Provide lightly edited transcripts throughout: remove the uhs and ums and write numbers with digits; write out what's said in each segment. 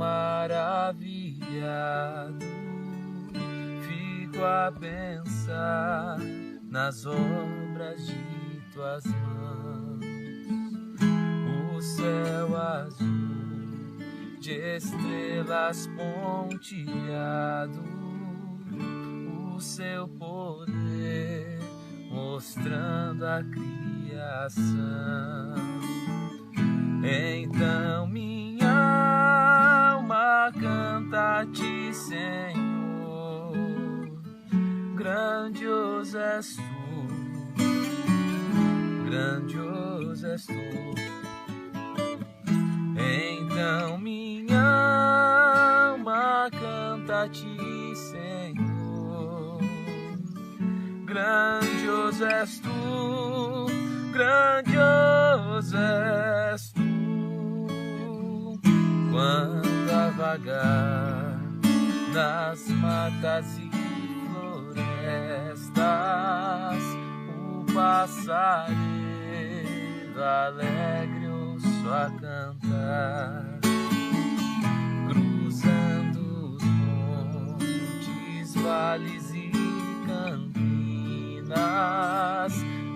maravilhado, fico a pensar nas obras de tuas mãos. O céu azul de estrelas pontilhado, o seu poder mostrando a criação. Então minha alma canta a ti, Senhor, grandioso és tu, grandioso és tu. Então minha alma canta a ti, Senhor, grandioso és tu, grandioso és tu. Quando a vagar nas matas e florestas, o passarinho alegre ouço a cantar, cruzando os montes, vales e campinas,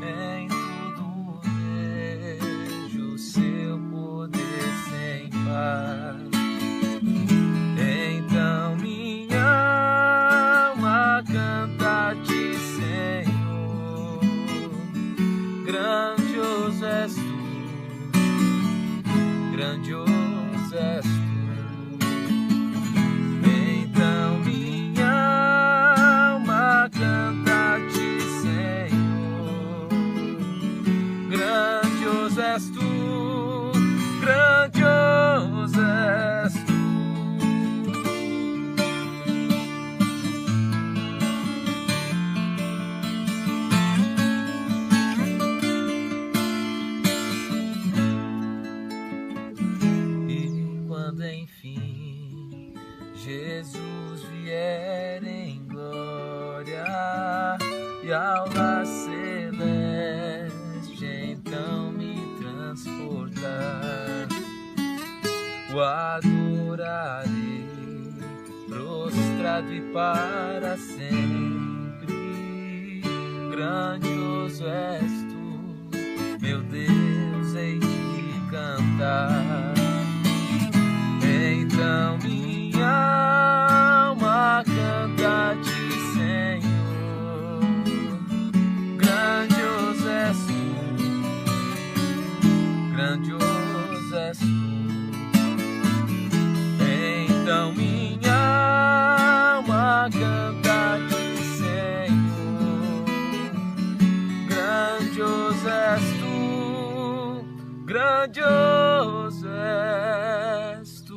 em tudo vejo o seu poder sem par. Então minha alma canta a ti, Senhor, grandioso és tu, grandioso és tu. Então minha alma canta a ti, Senhor, grandioso és tu, grandioso és tu. Enfim, Jesus vier em glória e ao lar celeste então me transportar, o adorarei prostrado e para sempre. Grandioso és tu, meu Deus, hei de cantar. Então minha alma canta a ti, Senhor, grandioso és tu, grandioso és tu. Então minha alma canta a ti, Senhor, grandioso és tu, grandioso és tu.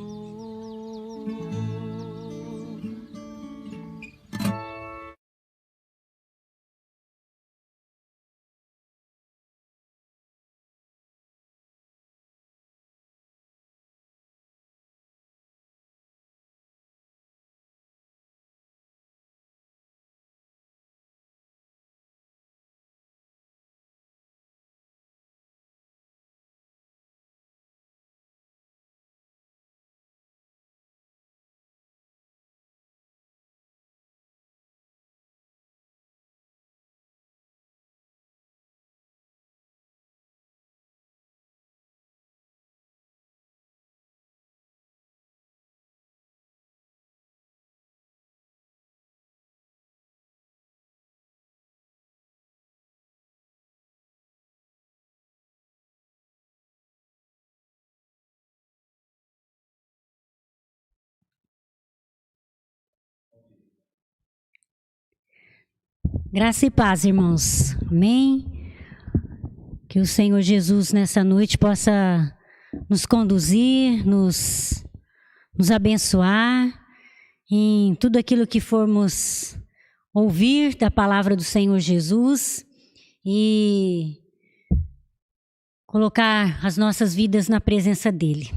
Graça e paz, irmãos. Amém? Que o Senhor Jesus nessa noite possa nos conduzir, nos abençoar em tudo aquilo que formos ouvir da palavra do Senhor Jesus e colocar as nossas vidas na presença dEle.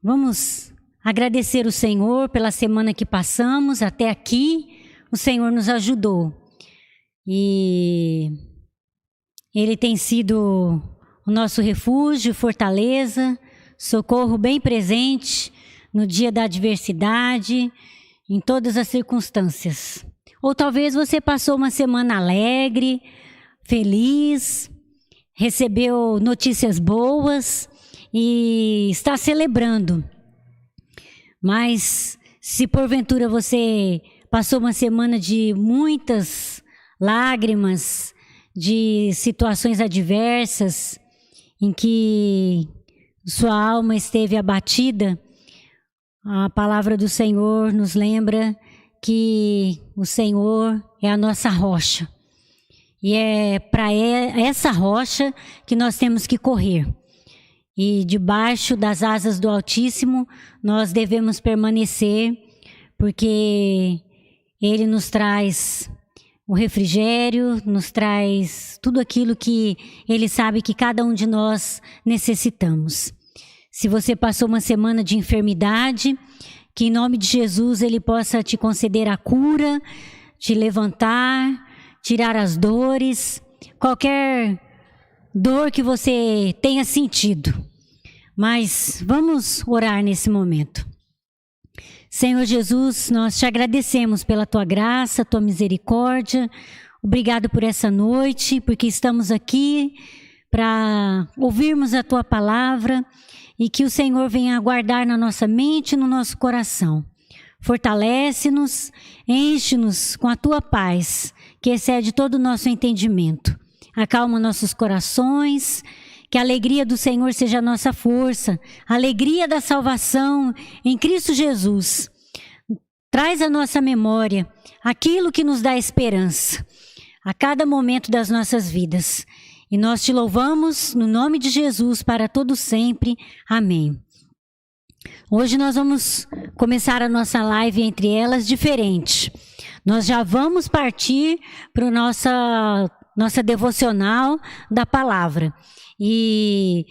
Vamos agradecer o Senhor pela semana que passamos até aqui. O Senhor nos ajudou e Ele tem sido o nosso refúgio, fortaleza, socorro bem presente no dia da adversidade, em todas as circunstâncias. Ou talvez você passou uma semana alegre, feliz, recebeu notícias boas e está celebrando. Mas se porventura você passou uma semana de muitas lágrimas, de situações adversas, em que sua alma esteve abatida, a palavra do Senhor nos lembra que o Senhor é a nossa rocha. E é para essa rocha que nós temos que correr. E debaixo das asas do Altíssimo nós devemos permanecer, porque Ele nos traz o refrigério, nos traz tudo aquilo que Ele sabe que cada um de nós necessitamos. Se você passou uma semana de enfermidade, que em nome de Jesus Ele possa te conceder a cura, te levantar, tirar as dores, qualquer dor que você tenha sentido. Mas vamos orar nesse momento. Senhor Jesus, nós te agradecemos pela tua graça, tua misericórdia. Obrigado por essa noite, porque estamos aqui para ouvirmos a tua palavra e que o Senhor venha guardar na nossa mente e no nosso coração. Fortalece-nos, enche-nos com a tua paz, que excede todo o nosso entendimento. Acalma nossos corações, que a alegria do Senhor seja a nossa força, a alegria da salvação em Cristo Jesus. Traz à nossa memória aquilo que nos dá esperança a cada momento das nossas vidas. E nós te louvamos no nome de Jesus para todo sempre. Amém. Hoje nós vamos começar a nossa live entre elas diferente. Nós já vamos partir para nossa devocional da palavra. E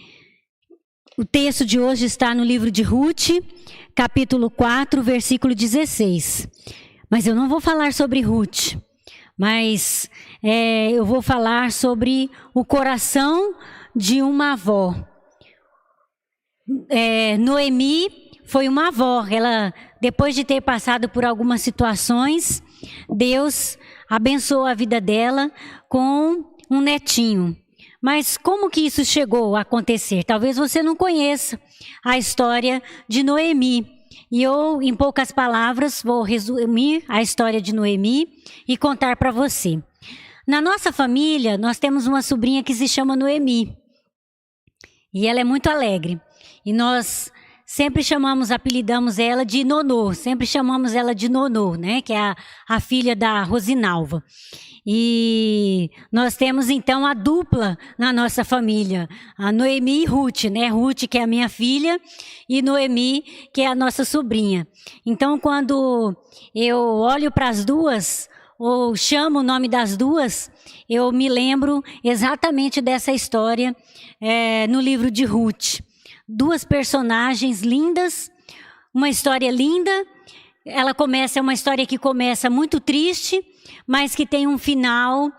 o texto de hoje está no livro de Ruth, capítulo 4, versículo 16. Mas eu não vou falar sobre Ruth, mas eu vou falar sobre o coração de uma avó. Noemi foi uma avó. Ela, depois de ter passado por algumas situações, Deus abençoou a vida dela com um netinho. Mas como que isso chegou a acontecer? Talvez você não conheça a história de Noemi. E eu, em poucas palavras, vou resumir a história de Noemi e contar para você. Na nossa família, nós temos uma sobrinha que se chama Noemi. E ela é muito alegre. E nós sempre apelidamos ela de Nonô. Sempre chamamos ela de Nonô, né? Que é a filha da Rosinalva. E nós temos então a dupla na nossa família, a Noemi e Ruth, né? Ruth, que é a minha filha, e Noemi, que é a nossa sobrinha. Então, quando eu olho para as duas, ou chamo o nome das duas, eu me lembro exatamente dessa história no livro de Ruth. Duas personagens lindas, uma história linda. É uma história que começa muito triste, mas que tem um final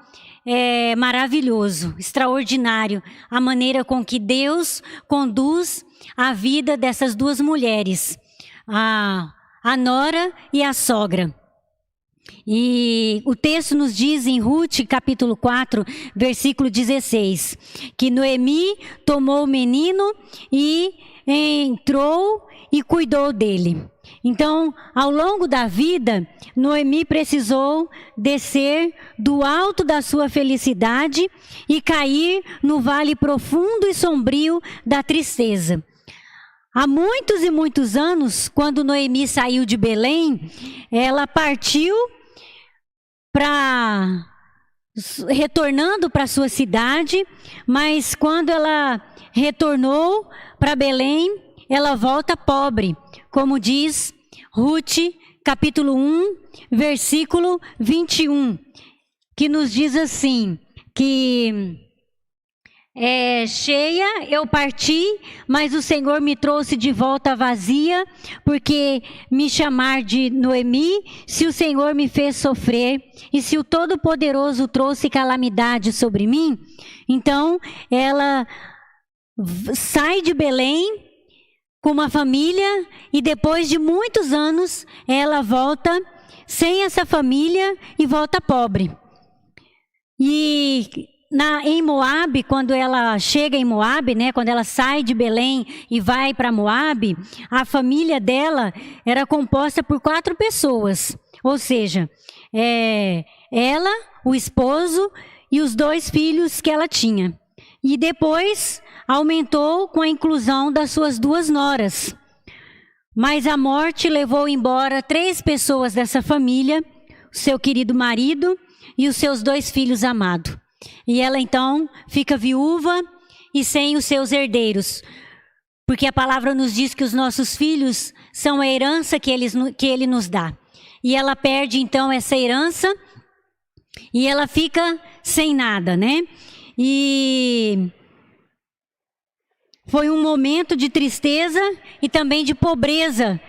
maravilhoso, extraordinário. A maneira com que Deus conduz a vida dessas duas mulheres, a nora e a sogra. E o texto nos diz em Ruth, capítulo 4, versículo 16, que Noemi tomou o menino e entrou e cuidou dele. Então, ao longo da vida, Noemi precisou descer do alto da sua felicidade e cair no vale profundo e sombrio da tristeza. Há muitos e muitos anos, quando Noemi saiu de Belém, ela partiu retornando para sua cidade, mas quando ela retornou para Belém, ela volta pobre, como diz Ruth, capítulo 1, versículo 21, que nos diz assim, que cheia eu parti, mas o Senhor me trouxe de volta vazia, porque me chamar de Noemi, se o Senhor me fez sofrer, e se o Todo-Poderoso trouxe calamidade sobre mim. Então ela sai de Belém com uma família e depois de muitos anos ela volta sem essa família e volta pobre. E em Moabe, quando ela chega em Moabe, né, quando ela sai de Belém e vai para Moabe, a família dela era composta por 4 pessoas. Ou seja, ela, o esposo e os 2 filhos que ela tinha. E depois aumentou com a inclusão das suas 2 noras. Mas a morte levou embora 3 pessoas dessa família, o seu querido marido e os seus 2 filhos amados. E ela então fica viúva e sem os seus herdeiros. Porque a palavra nos diz que os nossos filhos são a herança que ele nos dá. E ela perde então essa herança e ela fica sem nada, né? E foi um momento de tristeza e também de pobreza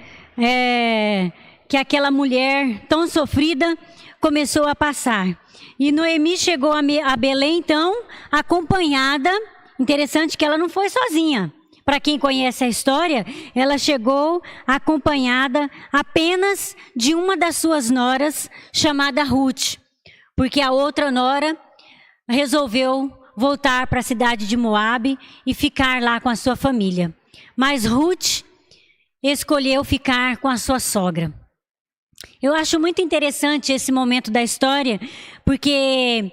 que aquela mulher tão sofrida começou a passar. E Noemi chegou a Belém, então, acompanhada. Interessante que ela não foi sozinha. Para quem conhece a história, ela chegou acompanhada apenas de uma das suas noras, chamada Ruth. Porque a outra nora resolveu voltar para a cidade de Moabe e ficar lá com a sua família. Mas Ruth escolheu ficar com a sua sogra. Eu acho muito interessante esse momento da história, porque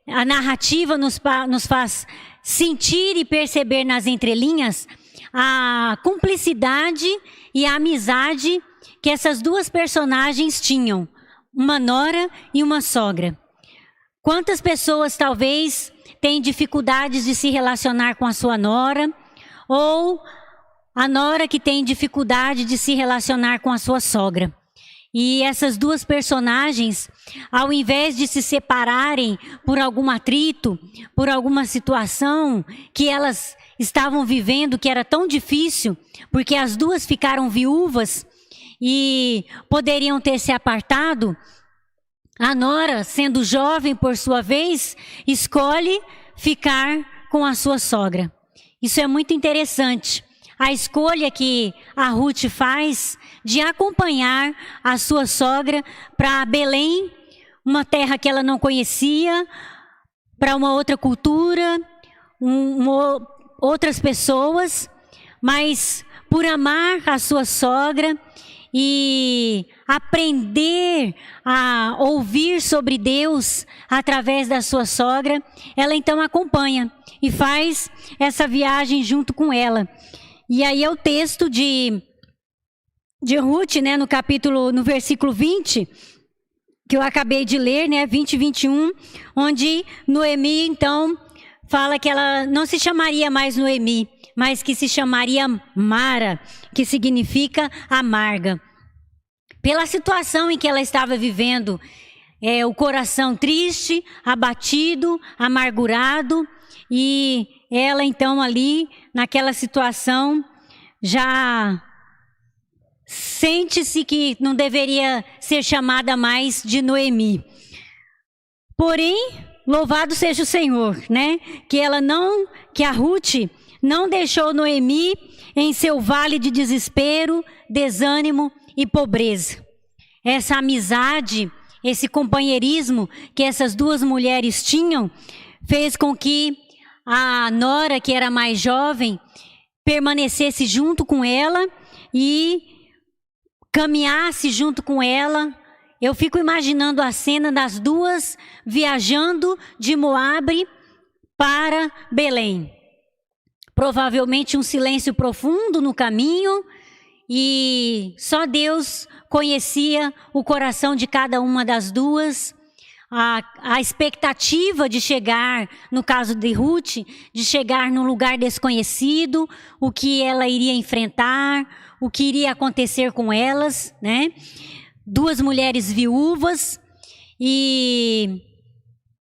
a narrativa nos faz sentir e perceber nas entrelinhas a cumplicidade e a amizade que essas 2 personagens tinham, uma nora e uma sogra. Quantas pessoas talvez têm dificuldades de se relacionar com a sua nora, ou a nora que tem dificuldade de se relacionar com a sua sogra. E essas 2 personagens, ao invés de se separarem por algum atrito, por alguma situação que elas estavam vivendo que era tão difícil, porque as 2 ficaram viúvas e poderiam ter se apartado, a nora, sendo jovem por sua vez, escolhe ficar com a sua sogra. Isso é muito interessante. A escolha que a Ruth faz de acompanhar a sua sogra para Belém, uma terra que ela não conhecia, para uma outra cultura, outras pessoas, mas por amar a sua sogra e aprender a ouvir sobre Deus através da sua sogra, ela então acompanha e faz essa viagem junto com ela. E aí é o texto de Ruth, né, no versículo 20, que eu acabei de ler, né, 20 e 21, onde Noemi então fala que ela não se chamaria mais Noemi, mas que se chamaria Mara, que significa amarga. Pela situação em que ela estava vivendo, o coração triste, abatido, amargurado, e ela então ali, naquela situação, já sente-se que não deveria ser chamada mais de Noemi. Porém, louvado seja o Senhor, né? Que a Ruth não deixou Noemi em seu vale de desespero, desânimo e pobreza. Essa amizade, esse companheirismo que essas 2 mulheres tinham, fez com que a nora, que era mais jovem, permanecesse junto com ela e caminhasse junto com ela. Eu fico imaginando a cena das 2 viajando de Moabe para Belém. Provavelmente um silêncio profundo no caminho, e só Deus conhecia o coração de cada uma das 2. A expectativa de chegar, no caso de Ruth, de chegar num lugar desconhecido, o que ela iria enfrentar, o que iria acontecer com elas, né? 2 mulheres viúvas, e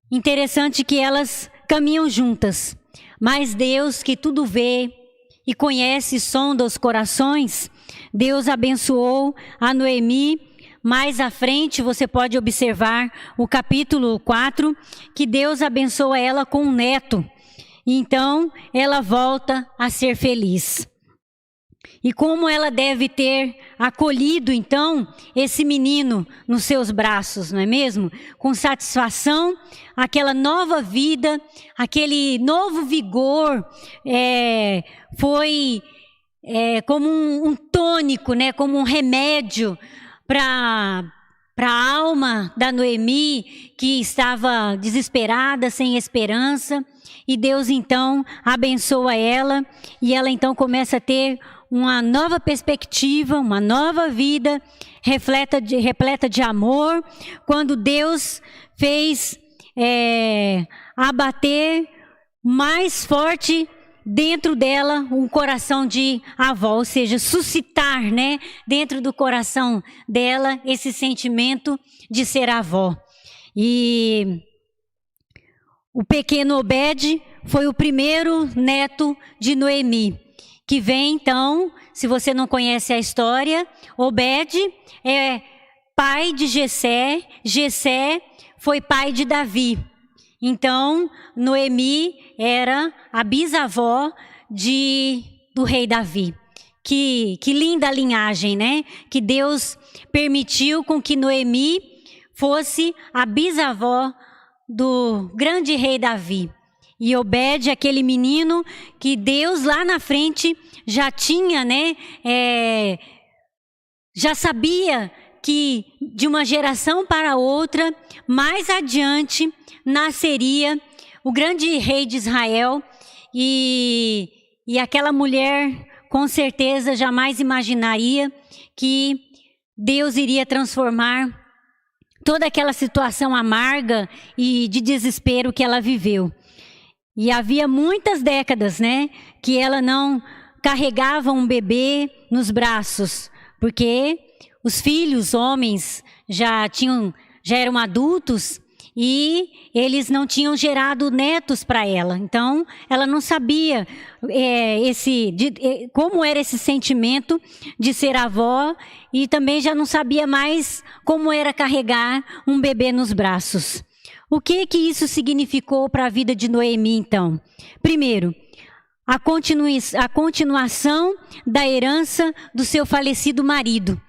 interessante que elas caminham juntas. Mas Deus, que tudo vê e conhece e sonda os corações, Deus abençoou a Noemi. Mais à frente você pode observar o capítulo 4, que Deus abençoa ela com um neto. Então ela volta a ser feliz. E como ela deve ter acolhido, então, esse menino nos seus braços, não é mesmo? Com satisfação, aquela nova vida, aquele novo vigor, foi como um tônico, né? Como um remédio para a alma da Noemi, que estava desesperada, sem esperança. E Deus, então, abençoa ela, e ela, então, começa a ter uma nova perspectiva, uma nova vida, repleta de amor, quando Deus fez abater mais forte dentro dela um coração de avó, ou seja, suscitar, né, dentro do coração dela esse sentimento de ser avó. E o pequeno Obed foi o primeiro neto de Noemi, que vem, então, se você não conhece a história, Obed é pai de Jessé, Jessé foi pai de Davi. Então, Noemi era a bisavó do rei Davi. Que linda linhagem, né? Que Deus permitiu com que Noemi fosse a bisavó do grande rei Davi. E Obed, aquele menino que Deus lá na frente já tinha, né? Já sabia que de uma geração para outra, mais adiante, nasceria o grande rei de Israel. E aquela mulher, com certeza, jamais imaginaria que Deus iria transformar toda aquela situação amarga e de desespero que ela viveu. E havia muitas décadas, né, que ela não carregava um bebê nos braços, porque os filhos, homens, já eram adultos e eles não tinham gerado netos para ela. Então, ela não sabia como era esse sentimento de ser avó, e também já não sabia mais como era carregar um bebê nos braços. O que isso significou para a vida de Noemi, então? Primeiro, a continuação da herança do seu falecido marido,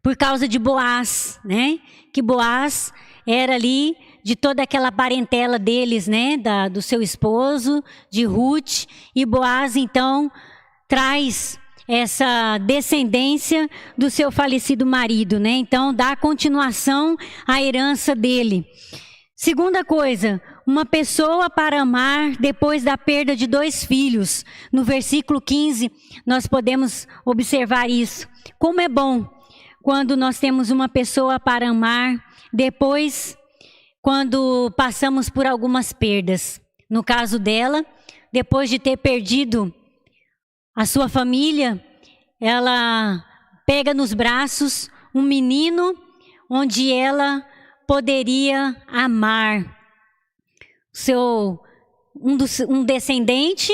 por causa de Boaz, né? Que Boaz era ali de toda aquela parentela deles, né? Do seu esposo, de Ruth. E Boaz, então, traz essa descendência do seu falecido marido, né? Então, dá continuação à herança dele. Segunda coisa, uma pessoa para amar depois da perda de 2 filhos. No versículo 15, nós podemos observar isso. Como é bom quando nós temos uma pessoa para amar depois, quando passamos por algumas perdas. No caso dela, depois de ter perdido a sua família, ela pega nos braços um menino onde ela poderia amar um descendente,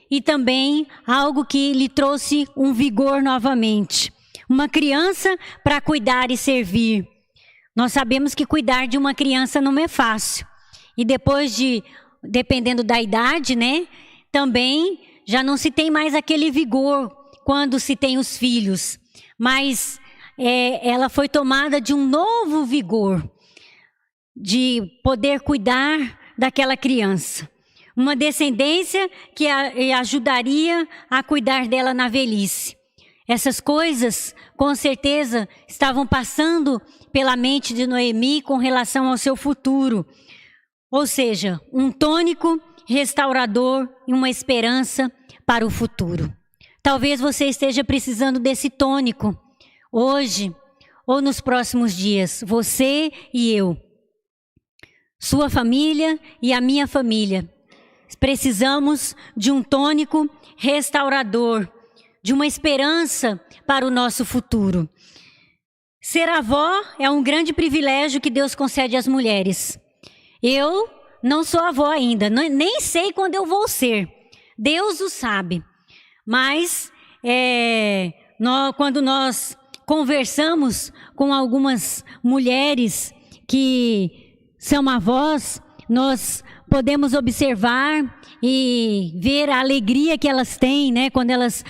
e também algo que lhe trouxe um vigor novamente. Uma criança para cuidar e servir. Nós sabemos que cuidar de uma criança não é fácil. E depois dependendo da idade, né, também já não se tem mais aquele vigor quando se tem os filhos. Mas ela foi tomada de um novo vigor, de poder cuidar daquela criança. Uma descendência que ajudaria a cuidar dela na velhice. Essas coisas, com certeza, estavam passando pela mente de Noemi com relação ao seu futuro. Ou seja, um tônico restaurador e uma esperança para o futuro. Talvez você esteja precisando desse tônico hoje ou nos próximos dias. Você e eu. Sua família e a minha família. Precisamos de um tônico restaurador, de uma esperança para o nosso futuro. Ser avó é um grande privilégio que Deus concede às mulheres. Eu não sou avó ainda, nem sei quando eu vou ser. Deus o sabe. Mas quando nós conversamos com algumas mulheres que são avós, nós podemos observar e ver a alegria que elas têm, né, quando elas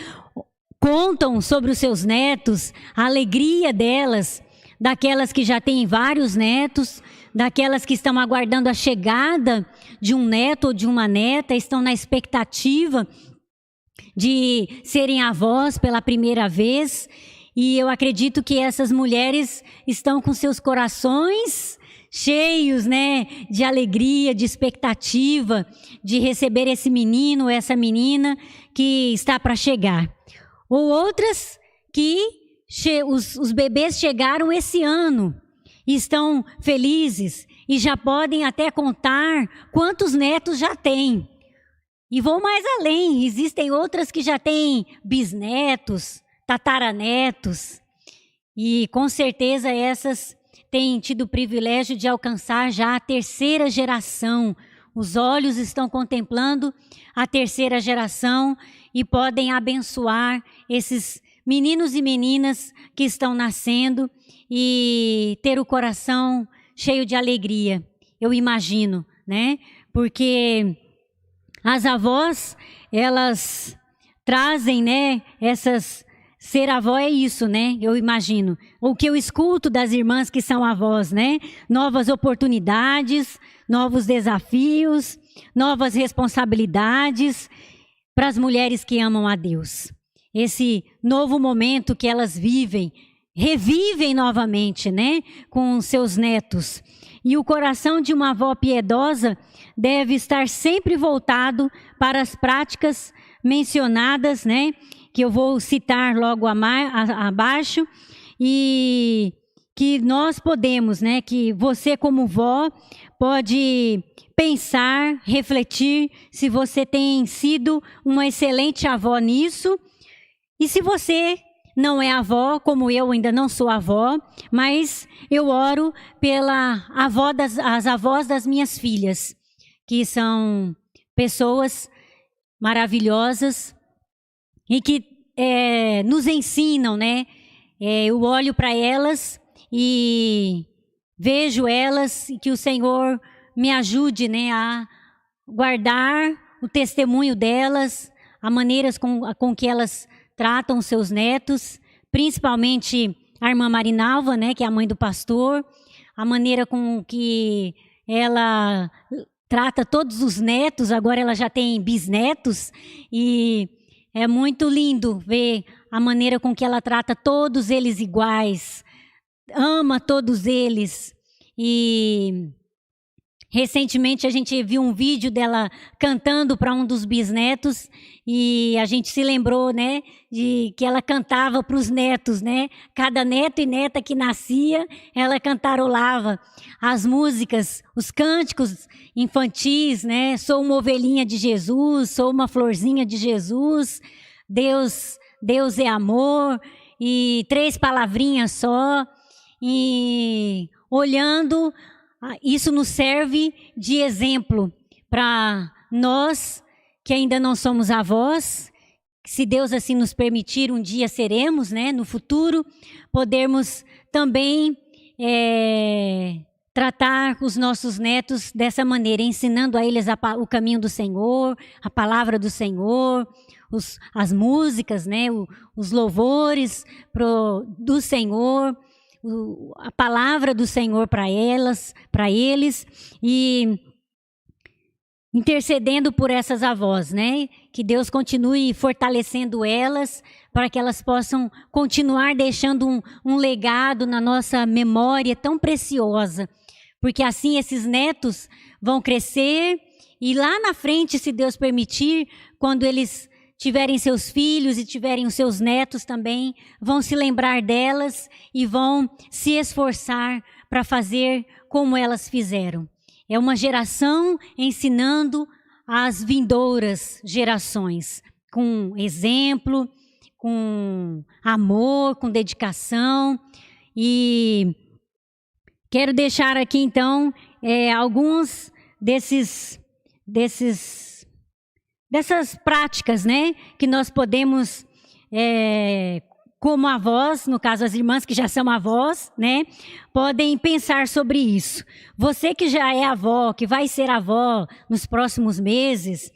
contam sobre os seus netos, a alegria delas, daquelas que já têm vários netos, daquelas que estão aguardando a chegada de um neto ou de uma neta, estão na expectativa de serem avós pela primeira vez. E eu acredito que essas mulheres estão com seus corações cheios, né, de alegria, de expectativa, de receber esse menino, essa menina que está para chegar. Ou outras que os bebês chegaram esse ano e estão felizes e já podem até contar quantos netos já têm. E vou mais além, existem outras que já têm bisnetos, tataranetos, e com certeza essas têm tido o privilégio de alcançar já a terceira geração. Os olhos estão contemplando a terceira geração e podem abençoar esses meninos e meninas que estão nascendo e ter o coração cheio de alegria, eu imagino, né? Porque as avós, elas trazem, né, ser avó é isso, né? Eu imagino. O que eu escuto das irmãs que são avós, né? Novas oportunidades, novos desafios, novas responsabilidades para as mulheres que amam a Deus. Esse novo momento que elas revivem novamente, né? Com seus netos. E o coração de uma avó piedosa deve estar sempre voltado para as práticas mencionadas, né? Que eu vou citar logo abaixo, e que nós podemos, né? Que você como vó pode pensar, refletir se você tem sido uma excelente avó nisso, e se você não é avó, como eu ainda não sou avó, mas eu oro as avós das minhas filhas, que são pessoas maravilhosas e que nos ensinam, né? Eu olho para elas e vejo elas, e que o Senhor me ajude, né, a guardar o testemunho delas, a maneira com que elas tratam seus netos, principalmente a irmã Marinalva, né, que é a mãe do pastor, a maneira com que ela trata todos os netos. Agora ela já tem bisnetos, e é muito lindo ver a maneira com que ela trata todos eles iguais, ama todos eles. E recentemente a gente viu um vídeo dela cantando para um dos bisnetos, e a gente se lembrou, né, de que ela cantava para os netos, né? Cada neto e neta que nascia, ela cantarolava as músicas, os cânticos infantis, né? Sou uma ovelhinha de Jesus, sou uma florzinha de Jesus, Deus é amor, e 3 palavrinhas só. E olhando, isso nos serve de exemplo para nós que ainda não somos avós. Se Deus assim nos permitir, um dia seremos, né? No futuro, podermos também tratar os nossos netos dessa maneira, ensinando a eles o caminho do Senhor, a palavra do Senhor, as músicas, né? Os louvores do Senhor, a palavra do Senhor para eles, e intercedendo por essas avós, né? Que Deus continue fortalecendo elas, para que elas possam continuar deixando um legado na nossa memória tão preciosa, porque assim esses netos vão crescer, e lá na frente, se Deus permitir, quando eles tiverem seus filhos e tiverem os seus netos também, vão se lembrar delas e vão se esforçar para fazer como elas fizeram. É uma geração ensinando as vindouras gerações, com exemplo, com amor, com dedicação. E quero deixar aqui então alguns dessas práticas, né, que nós podemos, como avós, no caso as irmãs que já são avós, né, podem pensar sobre isso. Você que já é avó, que vai ser avó nos próximos meses,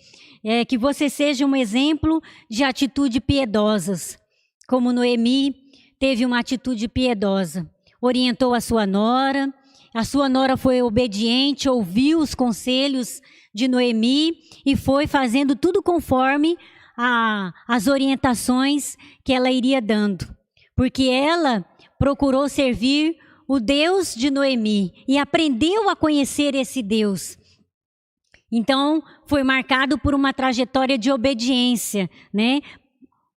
que você seja um exemplo de atitude piedosas, como Noemi teve uma atitude piedosa. Orientou a sua nora foi obediente, ouviu os conselhos de Noemi e foi fazendo tudo conforme as orientações que ela iria dando. Porque ela procurou servir o Deus de Noemi e aprendeu a conhecer esse Deus. Então, foi marcado por uma trajetória de obediência, né?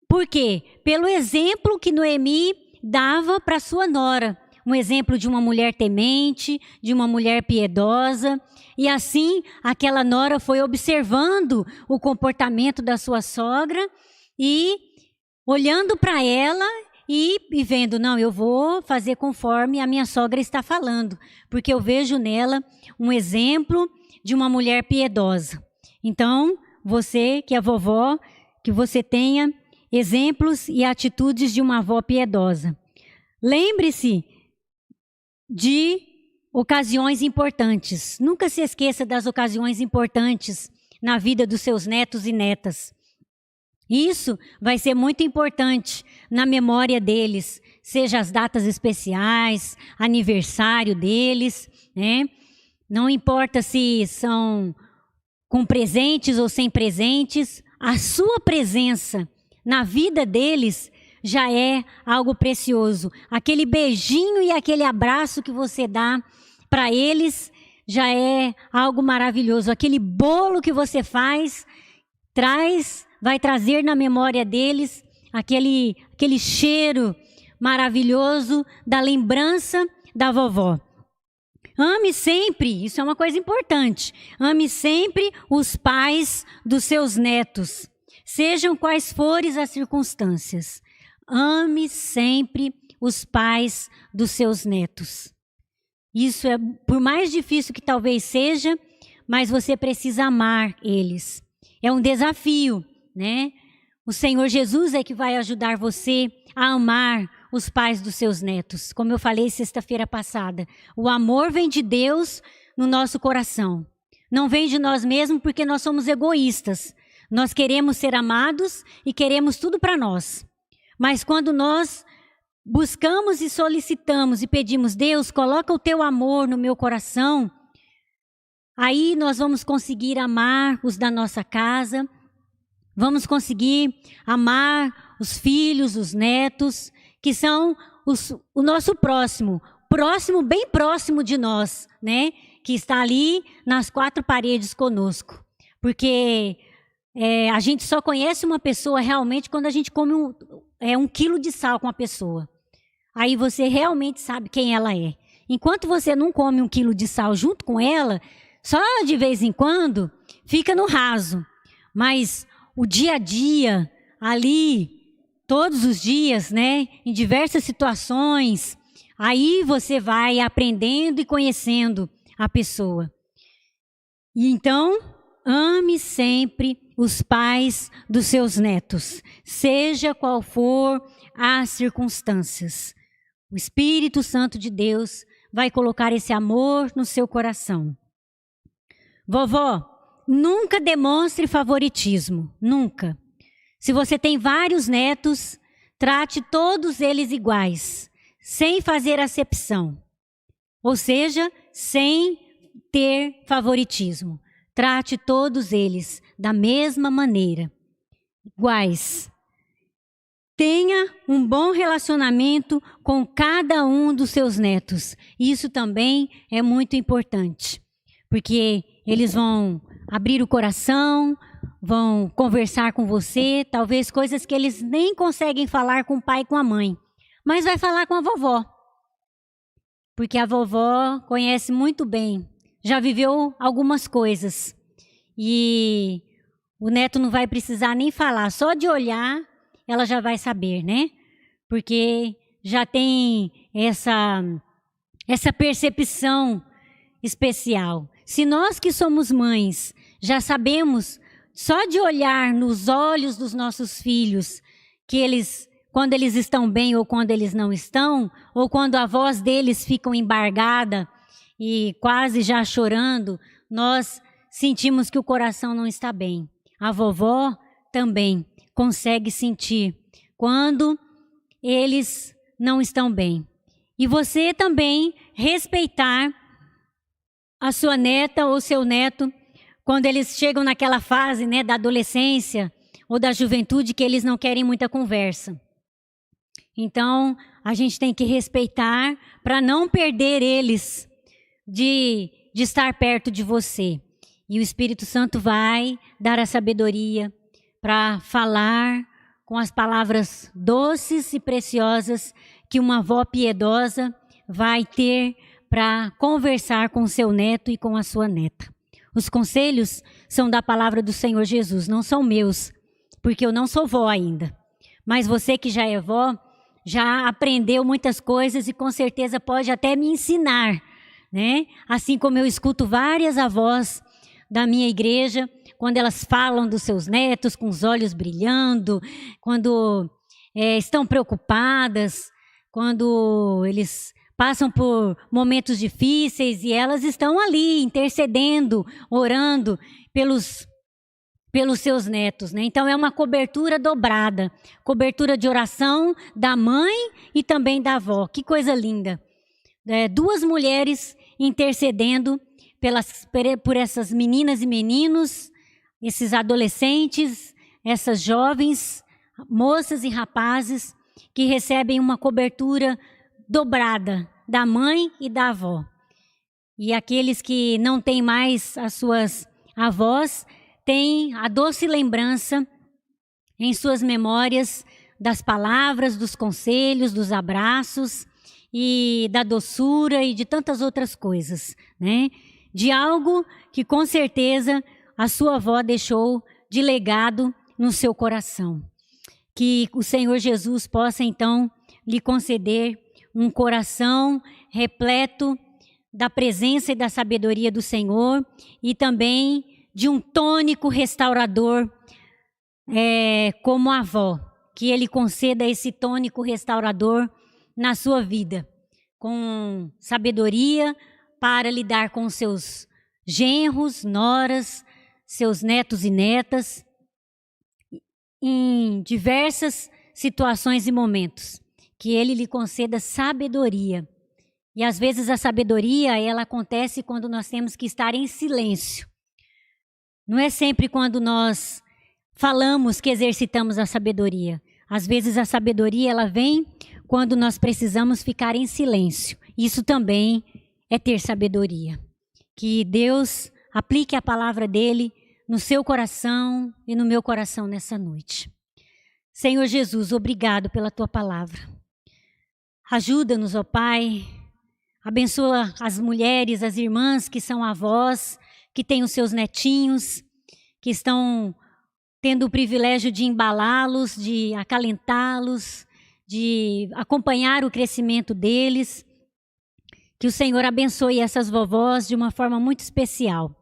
Por quê? Pelo exemplo que Noemi dava para sua nora. Um exemplo de uma mulher temente, de uma mulher piedosa. E assim, aquela nora foi observando o comportamento da sua sogra e olhando para ela e vendo, não, eu vou fazer conforme a minha sogra está falando, porque eu vejo nela um exemplo de uma mulher piedosa. Então, você que é vovó, que você tenha exemplos e atitudes de uma avó piedosa. Lembre-se de ocasiões importantes. Nunca se esqueça das ocasiões importantes na vida dos seus netos e netas. Isso vai ser muito importante na memória deles, seja as datas especiais, aniversário deles, né? Não importa se são com presentes ou sem presentes, a sua presença na vida deles já é algo precioso. Aquele beijinho e aquele abraço que você dá para eles já é algo maravilhoso. Aquele bolo que você faz, vai trazer na memória deles aquele cheiro maravilhoso da lembrança da vovó. Ame sempre, isso é uma coisa importante, ame sempre os pais dos seus netos, sejam quais forem as circunstâncias. Ame sempre os pais dos seus netos. Isso é, por mais difícil que talvez seja, mas você precisa amar eles. É um desafio, né? O Senhor Jesus é que vai ajudar você a amar os pais dos seus netos. Como eu falei sexta-feira passada, o amor vem de Deus no nosso coração. Não vem de nós mesmos porque nós somos egoístas. Nós queremos ser amados e queremos tudo para nós. Mas quando nós buscamos e solicitamos e pedimos, Deus, coloca o teu amor no meu coração, aí nós vamos conseguir amar os da nossa casa, vamos conseguir amar os filhos, os netos, que são o nosso próximo, bem próximo de nós, né? Que está ali nas quatro paredes conosco. Porque a gente só conhece uma pessoa realmente quando a gente come um quilo de sal com a pessoa. Aí você realmente sabe quem ela é. Enquanto você não come 1 quilo de sal junto com ela, só de vez em quando, fica no raso. Mas o dia a dia, ali, todos os dias, né, em diversas situações, aí você vai aprendendo e conhecendo a pessoa. E então, ame sempre os pais dos seus netos, seja qual for as circunstâncias. O Espírito Santo de Deus vai colocar esse amor no seu coração. Vovó, nunca demonstre favoritismo, nunca. Se você tem vários netos, trate todos eles iguais, sem fazer acepção. Ou seja, sem ter favoritismo. Trate todos eles da mesma maneira, iguais. Tenha um bom relacionamento com cada um dos seus netos. Isso também é muito importante, porque eles vão abrir o coração, vão conversar com você, talvez coisas que eles nem conseguem falar com o pai e com a mãe, mas vai falar com a vovó, porque a vovó conhece muito bem, já viveu algumas coisas, e o neto não vai precisar nem falar, só de olhar ela já vai saber, né? Porque já tem essa percepção especial. Se nós que somos mães já sabemos, só de olhar nos olhos dos nossos filhos, que eles, quando eles estão bem ou quando eles não estão, ou quando a voz deles fica embargada e quase já chorando, nós sentimos que o coração não está bem. A vovó também consegue sentir quando eles não estão bem. E você também respeitar a sua neta ou seu neto quando eles chegam naquela fase, né, da adolescência ou da juventude, que eles não querem muita conversa. Então, a gente tem que respeitar para não perder eles de estar perto de você. E o Espírito Santo vai dar a sabedoria para falar com as palavras doces e preciosas que uma avó piedosa vai ter para conversar com o seu neto e com a sua neta. Os conselhos são da palavra do Senhor Jesus, não são meus, porque eu não sou vó ainda. Mas você que já é vó, já aprendeu muitas coisas e com certeza pode até me ensinar, né? Assim como eu escuto várias avós da minha igreja, quando elas falam dos seus netos com os olhos brilhando, quando estão preocupadas, quando eles passam por momentos difíceis e elas estão ali intercedendo, orando pelos seus netos, né? Então é uma cobertura dobrada, cobertura de oração da mãe e também da avó. Que coisa linda. Duas mulheres intercedendo por essas meninas e meninos, esses adolescentes, essas jovens, moças e rapazes que recebem uma cobertura dobrada da mãe e da avó. E aqueles que não têm mais as suas avós, têm a doce lembrança em suas memórias das palavras, dos conselhos, dos abraços e da doçura e de tantas outras coisas, né? De algo que com certeza a sua avó deixou de legado no seu coração. Que o Senhor Jesus possa então lhe conceder um coração repleto da presença e da sabedoria do Senhor e também de um tônico restaurador como a avó. Que Ele conceda esse tônico restaurador na sua vida, com sabedoria para lidar com seus genros, noras, seus netos e netas, em diversas situações e momentos. Que Ele lhe conceda sabedoria. E às vezes a sabedoria, ela acontece quando nós temos que estar em silêncio. Não é sempre quando nós falamos que exercitamos a sabedoria. Às vezes a sabedoria, ela vem quando nós precisamos ficar em silêncio. Isso também é ter sabedoria. Que Deus aplique a palavra dele no seu coração e no meu coração nessa noite. Senhor Jesus, obrigado pela tua palavra. Ajuda-nos, ó Pai. Abençoa as mulheres, as irmãs que são avós, que têm os seus netinhos, que estão tendo o privilégio de embalá-los, de acalentá-los, de acompanhar o crescimento deles. Que o Senhor abençoe essas vovós de uma forma muito especial.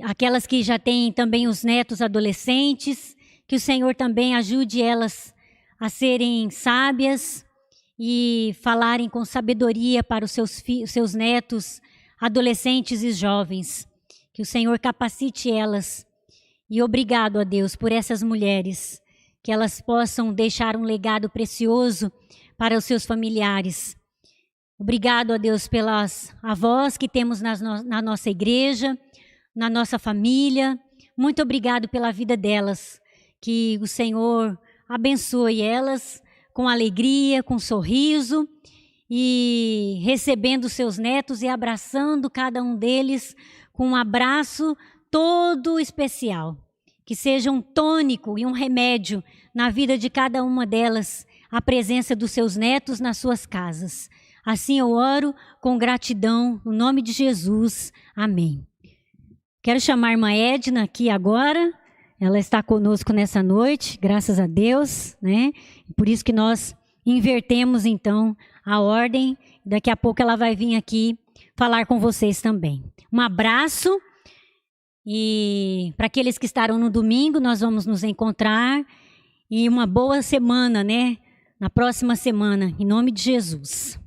Aquelas que já têm também os netos adolescentes, que o Senhor também ajude elas a serem sábias e falarem com sabedoria para os seus netos adolescentes e jovens. Que o Senhor capacite elas. E obrigado a Deus por essas mulheres, que elas possam deixar um legado precioso para os seus familiares. Obrigado a Deus pelas avós que temos na nossa igreja, na nossa família. Muito obrigado pela vida delas. Que o Senhor abençoe elas com alegria, com sorriso e recebendo seus netos e abraçando cada um deles com um abraço todo especial. Que seja um tônico e um remédio na vida de cada uma delas, a presença dos seus netos nas suas casas. Assim eu oro com gratidão, no nome de Jesus. Amém. Quero chamar a irmã Edna aqui agora. Ela está conosco nessa noite, graças a Deus, né? Por isso que nós invertemos, então, a ordem. Daqui a pouco ela vai vir aqui falar com vocês também. Um abraço. E para aqueles que estarão no domingo, nós vamos nos encontrar. E uma boa semana, né? Na próxima semana, em nome de Jesus.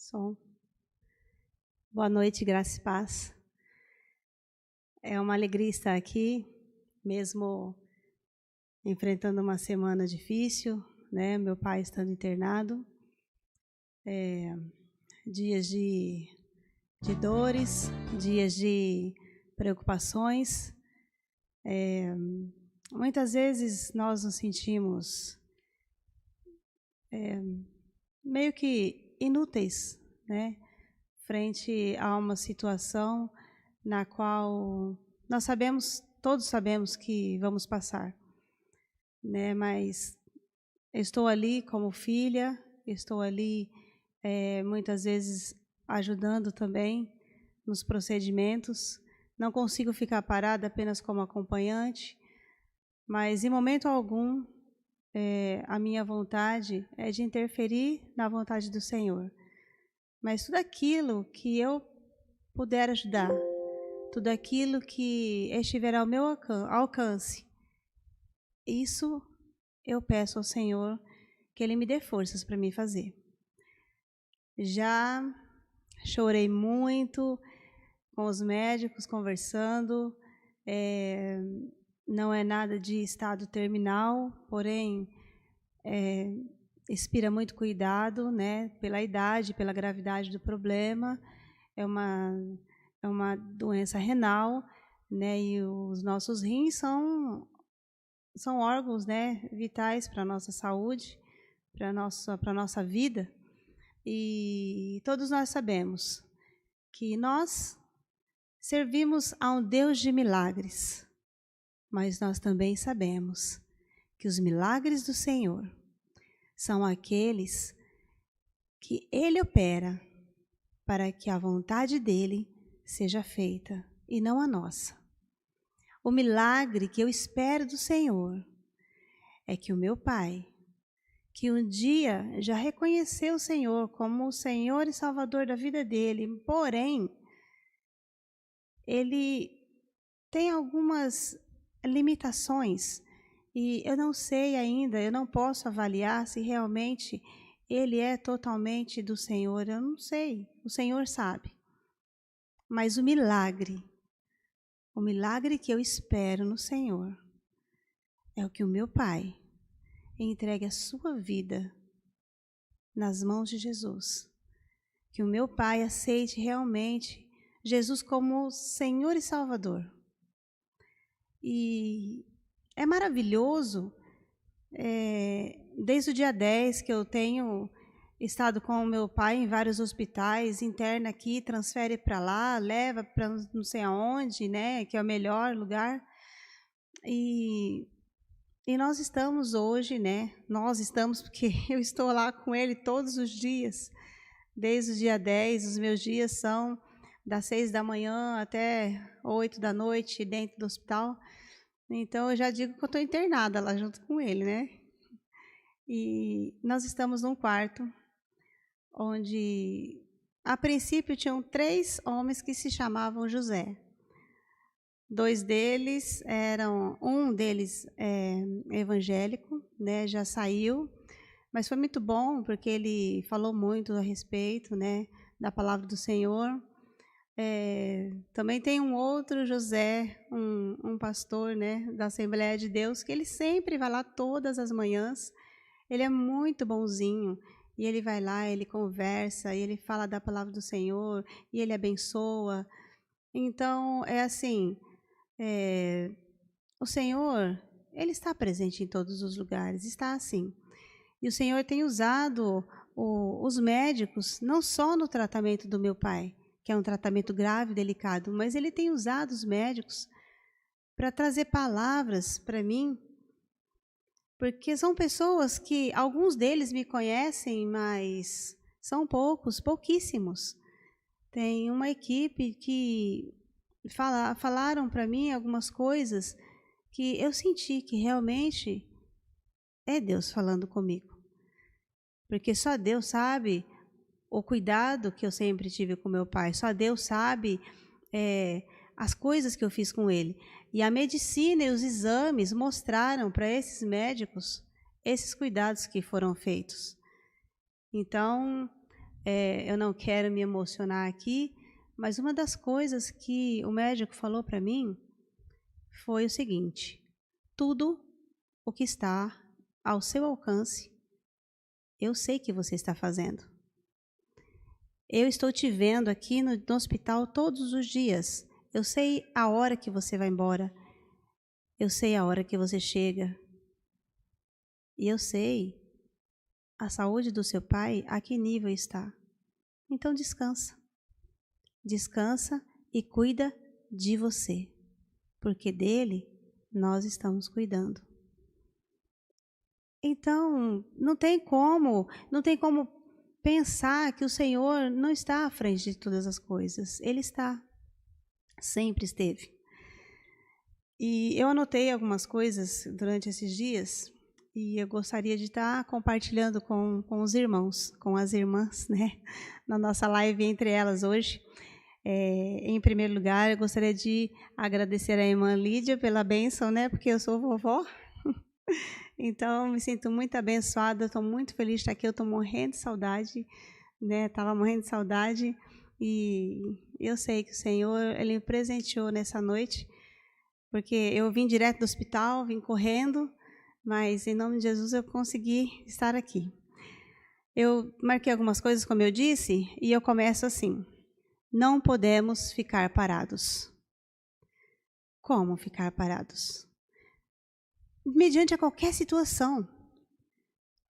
Som. Boa noite, graça e paz. É uma alegria estar aqui, mesmo enfrentando uma semana difícil, né? Meu pai estando internado. Dias de dores, dias de preocupações. Muitas vezes nós nos sentimos meio que inúteis, né? Frente a uma situação na qual nós todos sabemos que vamos passar, né? Mas eu estou ali como filha, estou ali muitas vezes ajudando também nos procedimentos. Não consigo ficar parada apenas como acompanhante, mas em momento algum a minha vontade é de interferir na vontade do Senhor. Mas tudo aquilo que eu puder ajudar, tudo aquilo que estiver ao meu alcance, isso eu peço ao Senhor que Ele me dê forças para me fazer. Já chorei muito com os médicos, conversando. Não é nada de estado terminal, porém inspira muito cuidado, né? Pela idade, pela gravidade do problema. É uma doença renal, né? E os nossos rins são órgãos, né, vitais para a nossa saúde, para a nossa vida. E todos nós sabemos que nós servimos a um Deus de milagres, mas nós também sabemos que os milagres do Senhor são aqueles que Ele opera para que a vontade dEle seja feita e não a nossa. O milagre que eu espero do Senhor é que o meu Pai, que um dia já reconheceu o Senhor como o Senhor e Salvador da vida dele, porém, ele tem algumas limitações e eu não sei ainda, eu não posso avaliar se realmente ele é totalmente do Senhor, eu não sei, o Senhor sabe. Mas o milagre que eu espero no Senhor é o que o meu Pai entregue a sua vida nas mãos de Jesus. Que o meu Pai aceite realmente Jesus como Senhor e Salvador. E é maravilhoso, desde o dia 10 que eu tenho estado com o meu pai em vários hospitais, interna aqui, transfere para lá, leva para não sei aonde, né, que é o melhor lugar. E nós estamos hoje, né, porque eu estou lá com ele todos os dias, desde o dia 10, os meus dias são das 6 da manhã até 8 da noite dentro do hospital. Então, eu já digo que eu estou internada lá junto com ele, né? E nós estamos num quarto onde, a princípio, tinham 3 homens que se chamavam José. 2 deles um deles é evangélico, né? Já saiu, mas foi muito bom porque ele falou muito a respeito, né, da palavra do Senhor. Também tem um outro José, um pastor, né, da Assembleia de Deus, que ele sempre vai lá todas as manhãs. Ele é muito bonzinho e ele vai lá, ele conversa, e ele fala da palavra do Senhor e ele abençoa. Então, é assim, o Senhor, Ele está presente em todos os lugares, está assim. E o Senhor tem usado os médicos, não só no tratamento do meu pai, que é um tratamento grave, delicado, mas Ele tem usado os médicos para trazer palavras para mim, porque são pessoas que, alguns deles me conhecem, mas são pouquíssimos. Tem uma equipe que falaram para mim algumas coisas que eu senti que realmente é Deus falando comigo. Porque só Deus sabe o cuidado que eu sempre tive com meu pai. Só Deus sabe as coisas que eu fiz com ele. E a medicina e os exames mostraram para esses médicos esses cuidados que foram feitos. Então, eu não quero me emocionar aqui, mas uma das coisas que o médico falou para mim foi o seguinte: tudo o que está ao seu alcance, eu sei que você está fazendo. Eu estou te vendo aqui no hospital todos os dias. Eu sei a hora que você vai embora. Eu sei a hora que você chega. E eu sei a saúde do seu pai, a que nível está. Então descansa. Descansa e cuida de você, porque dele nós estamos cuidando. Então, não tem como pensar que o Senhor não está à frente de todas as coisas. Ele está, sempre esteve. E eu anotei algumas coisas durante esses dias e eu gostaria de estar compartilhando com os irmãos, com as irmãs, né, na nossa live entre elas hoje. Em primeiro lugar, eu gostaria de agradecer à irmã Lídia pela bênção, né, porque eu sou vovó. Então, me sinto muito abençoada, estou muito feliz de estar aqui, eu estou morrendo de saudade, né, estava morrendo de saudade e eu sei que o Senhor, Ele me presenteou nessa noite, porque eu vim direto do hospital, vim correndo, mas em nome de Jesus eu consegui estar aqui. Eu marquei algumas coisas, como eu disse, e eu começo assim: não podemos ficar parados. Como ficar parados? Mediante a qualquer situação,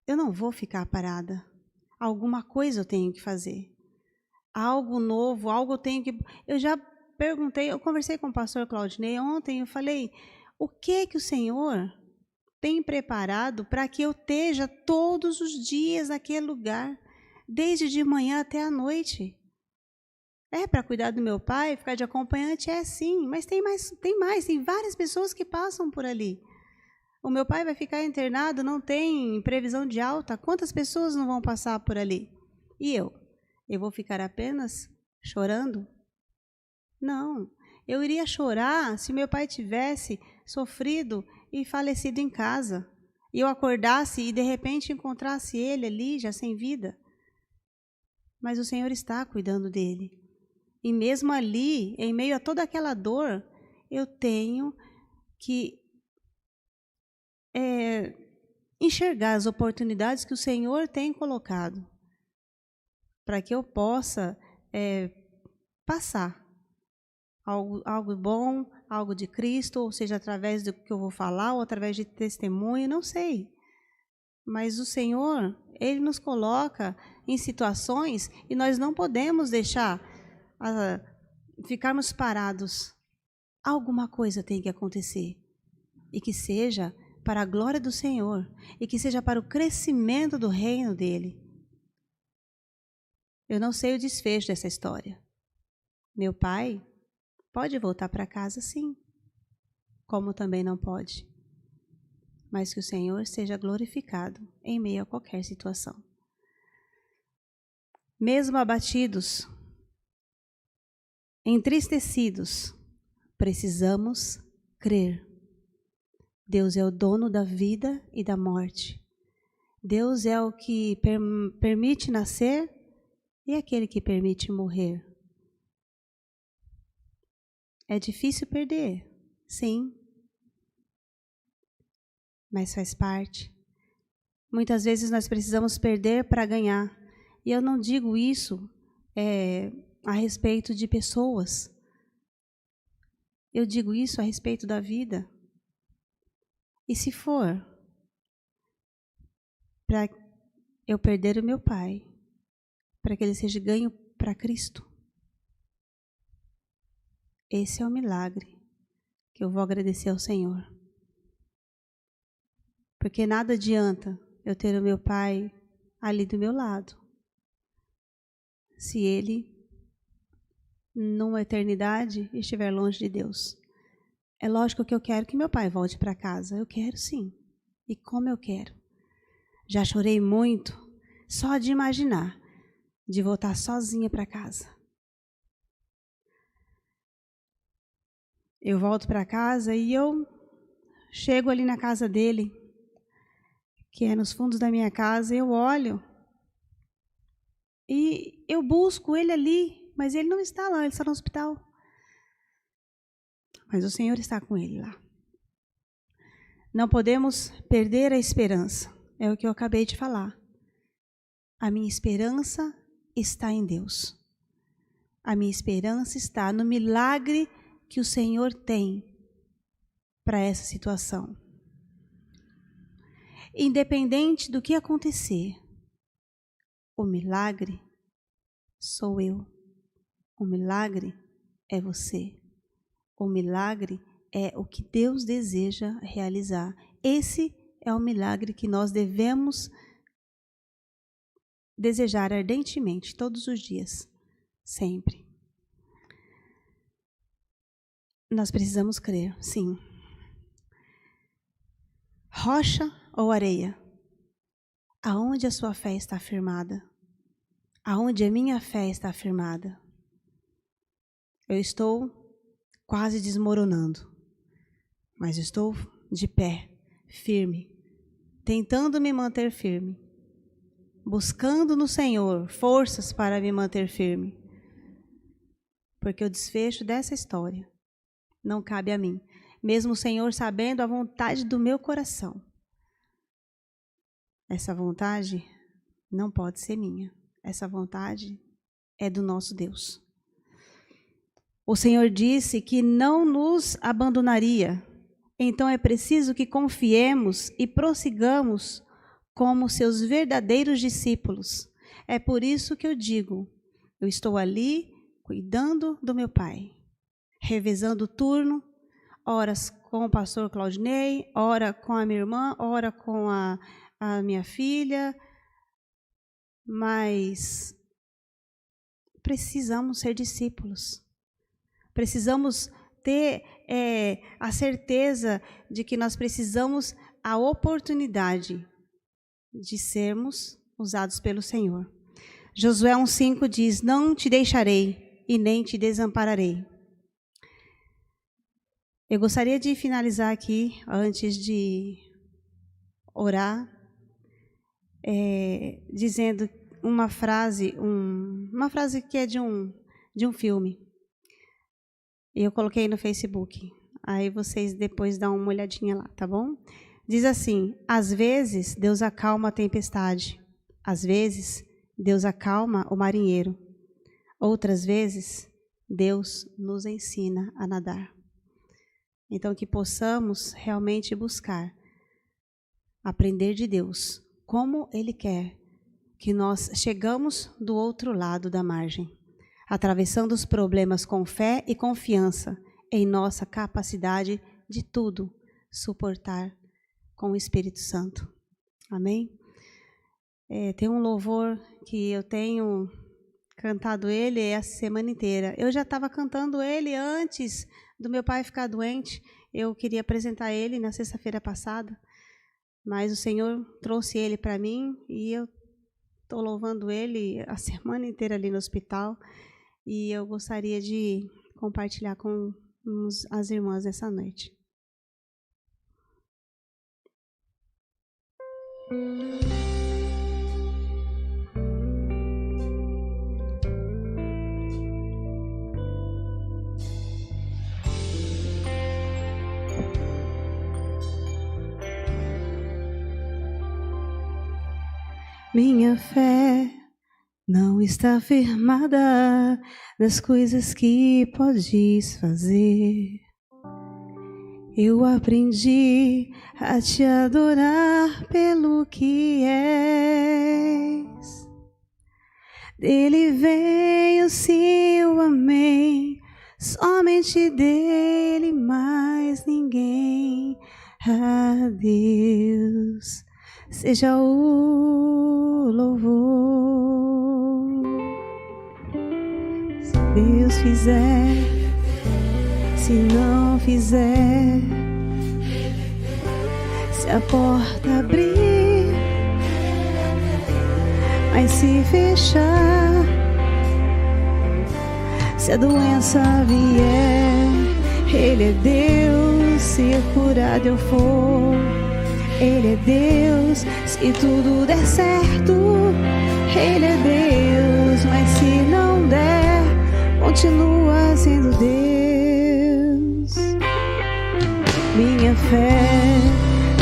eu não vou ficar parada. Alguma coisa eu tenho que fazer. Algo novo, algo eu tenho que... Eu já perguntei, eu conversei com o pastor Claudinei ontem, eu falei, o que o Senhor tem preparado para que eu esteja todos os dias naquele lugar, desde de manhã até a noite? Para cuidar do meu pai, ficar de acompanhante, sim, mas tem várias pessoas que passam por ali. O meu pai vai ficar internado, não tem previsão de alta. Quantas pessoas não vão passar por ali? E eu? Eu vou ficar apenas chorando? Não. Eu iria chorar se meu pai tivesse sofrido e falecido em casa. E eu acordasse e de repente encontrasse ele ali, já sem vida. Mas o Senhor está cuidando dele. E mesmo ali, em meio a toda aquela dor, eu tenho que enxergar as oportunidades que o Senhor tem colocado para que eu possa passar algo bom, algo de Cristo, ou seja, através do que eu vou falar, ou através de testemunho, não sei. Mas o Senhor, Ele nos coloca em situações e nós não podemos deixar ficarmos parados. Alguma coisa tem que acontecer e que seja para a glória do Senhor e que seja para o crescimento do reino dEle. Eu não sei o desfecho dessa história. Meu pai pode voltar para casa, sim, como também não pode. Mas que o Senhor seja glorificado em meio a qualquer situação. Mesmo abatidos, entristecidos, precisamos crer. Deus é o dono da vida e da morte. Deus é o que permite nascer e é aquele que permite morrer. É difícil perder, sim, mas faz parte. Muitas vezes nós precisamos perder para ganhar. E eu não digo isso a respeito de pessoas. Eu digo isso a respeito da vida. E se for para eu perder o meu pai, para que ele seja ganho para Cristo, esse é o milagre que eu vou agradecer ao Senhor. Porque nada adianta eu ter o meu pai ali do meu lado, se ele, numa eternidade, estiver longe de Deus. É lógico que eu quero que meu pai volte para casa. Eu quero, sim. E como eu quero. Já chorei muito só de imaginar de voltar sozinha para casa. Eu volto para casa e eu chego ali na casa dele, que é nos fundos da minha casa, e eu olho E eu busco ele ali, mas ele não está lá, ele está no hospital. Mas o Senhor está com ele lá. Não podemos perder a esperança. É o que eu acabei de falar. A minha esperança está em Deus. A minha esperança está no milagre que o Senhor tem para essa situação. Independente do que acontecer, o milagre sou eu. O milagre é você. O milagre é o que Deus deseja realizar. Esse é o milagre que nós devemos desejar ardentemente, todos os dias, sempre. Nós precisamos crer, sim. Rocha ou areia? Aonde a sua fé está firmada? Aonde a minha fé está firmada? Eu estou quase desmoronando, mas estou de pé, firme, tentando me manter firme, buscando no Senhor forças para me manter firme, porque o desfecho dessa história não cabe a mim, mesmo o Senhor sabendo a vontade do meu coração. Essa vontade não pode ser minha, essa vontade é do nosso Deus. O Senhor disse que não nos abandonaria, então é preciso que confiemos e prossigamos como seus verdadeiros discípulos. É por isso que eu digo, eu estou ali cuidando do meu Pai, revezando o turno, horas com o pastor Claudinei, hora com a minha irmã, hora com a minha filha, mas precisamos ser discípulos. Precisamos ter a certeza de que nós precisamos a oportunidade de sermos usados pelo Senhor. Josué 1,5 diz, não te deixarei e nem te desampararei. Eu gostaria de finalizar aqui, antes de orar, dizendo uma frase que é de um filme. Eu coloquei no Facebook. Aí vocês depois dão uma olhadinha lá, tá bom? Diz assim, às vezes Deus acalma a tempestade. Às vezes Deus acalma o marinheiro. Outras vezes Deus nos ensina a nadar. Então que possamos realmente buscar aprender de Deus como Ele quer que nós chegamos do outro lado da margem, atravessando os problemas com fé e confiança em nossa capacidade de tudo suportar com o Espírito Santo. Amém? Tem um louvor que eu tenho cantado ele essa semana inteira. Eu já estava cantando ele antes do meu pai ficar doente. Eu queria apresentar ele na sexta-feira passada, mas o Senhor trouxe ele para mim e eu estou louvando ele a semana inteira ali no hospital. E eu gostaria de compartilhar com as irmãs essa noite. Minha fé não está firmada nas coisas que podes fazer. Eu aprendi a te adorar pelo que és. Dele vem o seu amém, somente dele, mais ninguém. A Deus seja o louvor. Se Deus fizer, se não fizer, se a porta abrir, mas se fechar, se a doença vier, Ele é Deus. Se curado eu for, Ele é Deus. Se tudo der certo, Ele é Deus. continua sendo Deus. Minha fé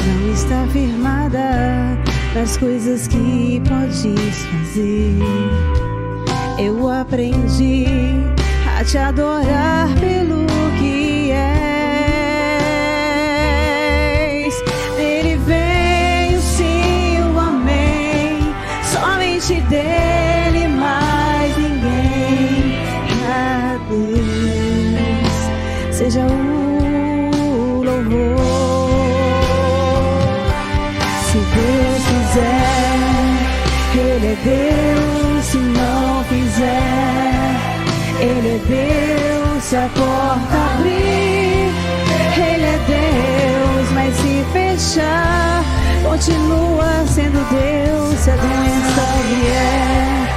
não está firmada nas coisas que podes fazer. Eu aprendi a te adorar pelo que és. Dele vem o sim, o amém, somente dele, mais ninguém. A Deus seja o louvor. Se Deus quiser, Ele é Deus. Se não fizer, Ele é Deus. Se a porta abrir, Ele é Deus. Mas se fechar, continua sendo Deus. Se a doença vier,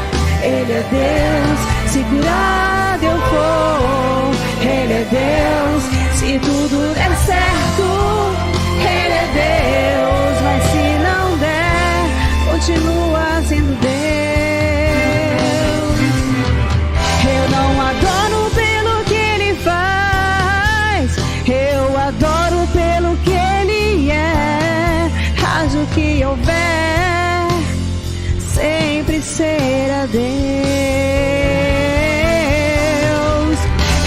Ele é Deus. Se curado eu for, Ele é Deus. Se tudo der certo, Ele é Deus. Mas se não der, continua sendo Deus. Eu não adoro pelo que Ele faz, eu adoro pelo que Ele é. Haja o que houver, sempre será Deus.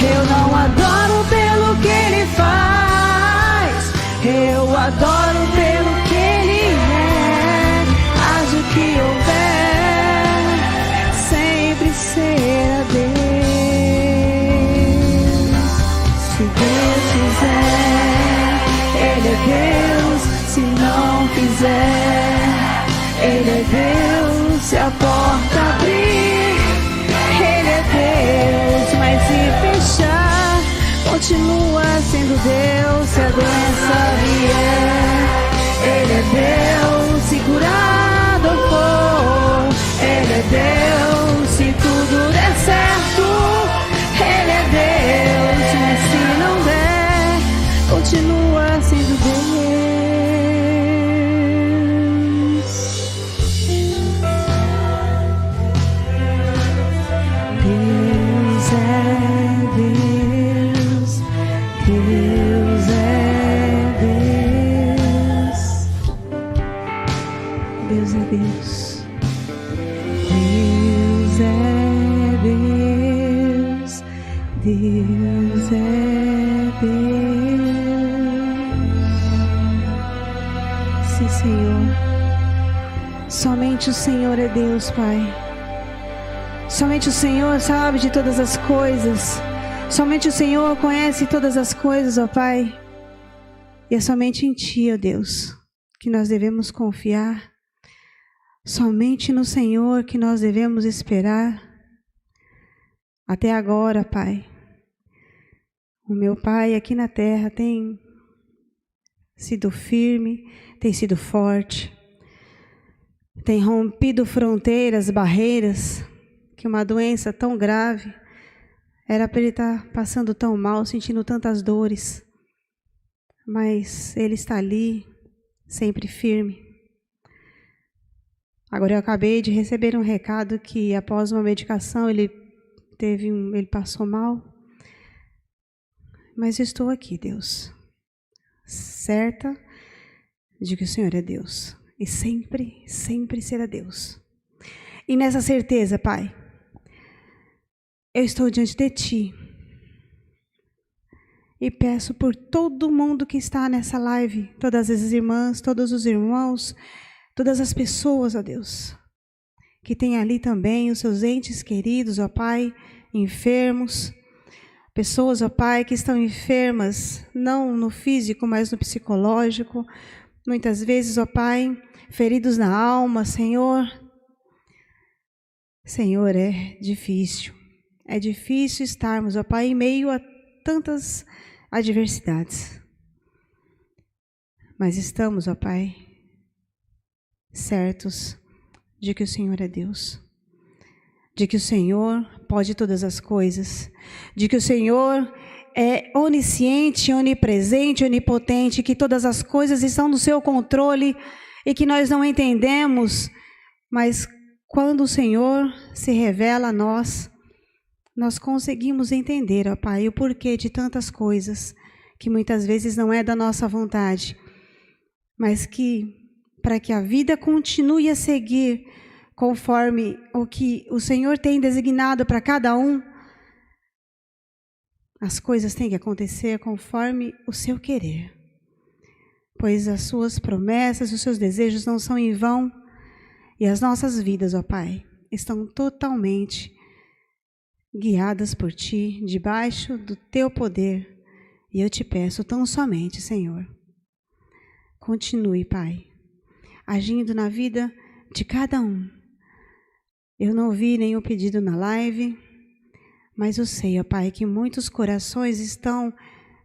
Eu não adoro pelo que Ele faz, eu adoro pelo que Ele é. Haja o que houver, sempre será Deus. Se Deus quiser, Ele é Deus. Se não fizer, Ele é Deus. Se a porta abrir, Ele é Deus. Mas se fechar, continua sendo Deus. Se a doença vier, Ele é Deus. Se curado eu for, Ele é Deus. Se tudo der certo, Ele é Deus. Mas se não der, continua sendo Deus. Deus é Deus. Deus é Deus. Deus é Deus. Sim, Senhor. Somente o Senhor é Deus, Pai. Somente o Senhor sabe de todas as coisas. Somente o Senhor conhece todas as coisas, ó Pai. E é somente em Ti, ó Deus, que nós devemos confiar. Somente no Senhor que nós devemos esperar. Até agora, Pai, o meu Pai aqui na terra tem sido firme, tem sido forte, tem rompido fronteiras, barreiras, que uma doença tão grave era para ele estar passando tão mal, sentindo tantas dores, mas Ele está ali, sempre firme. Agora eu acabei de receber um recado que após uma medicação ele passou mal. Mas eu estou aqui, Deus, certa de que o Senhor é Deus. E sempre, sempre será Deus. E nessa certeza, Pai, eu estou diante de Ti. E peço por todo mundo que está nessa live, todas as irmãs, todos os irmãos, todas as pessoas, ó Deus, que tem ali também os seus entes queridos, ó Pai, enfermos, pessoas, ó Pai, que estão enfermas, não no físico, mas no psicológico, muitas vezes, ó Pai, feridos na alma, Senhor. Senhor, é difícil estarmos, ó Pai, em meio a tantas adversidades, mas estamos, ó Pai, certos de que o Senhor é Deus, de que o Senhor pode todas as coisas, de que o Senhor é onisciente, onipresente, onipotente, que todas as coisas estão no seu controle e que nós não entendemos, mas quando o Senhor se revela a nós nós conseguimos entender, ó Pai, o porquê de tantas coisas que muitas vezes não é da nossa vontade, mas que para que a vida continue a seguir conforme o que o Senhor tem designado para cada um, as coisas têm que acontecer conforme o seu querer, pois as suas promessas, os seus desejos não são em vão, e as nossas vidas, ó Pai, estão totalmente guiadas por Ti, debaixo do Teu poder. E eu te peço tão somente, Senhor, continue, Pai, agindo na vida de cada um. Eu não vi nenhum pedido na live, mas eu sei, ó Pai, que muitos corações estão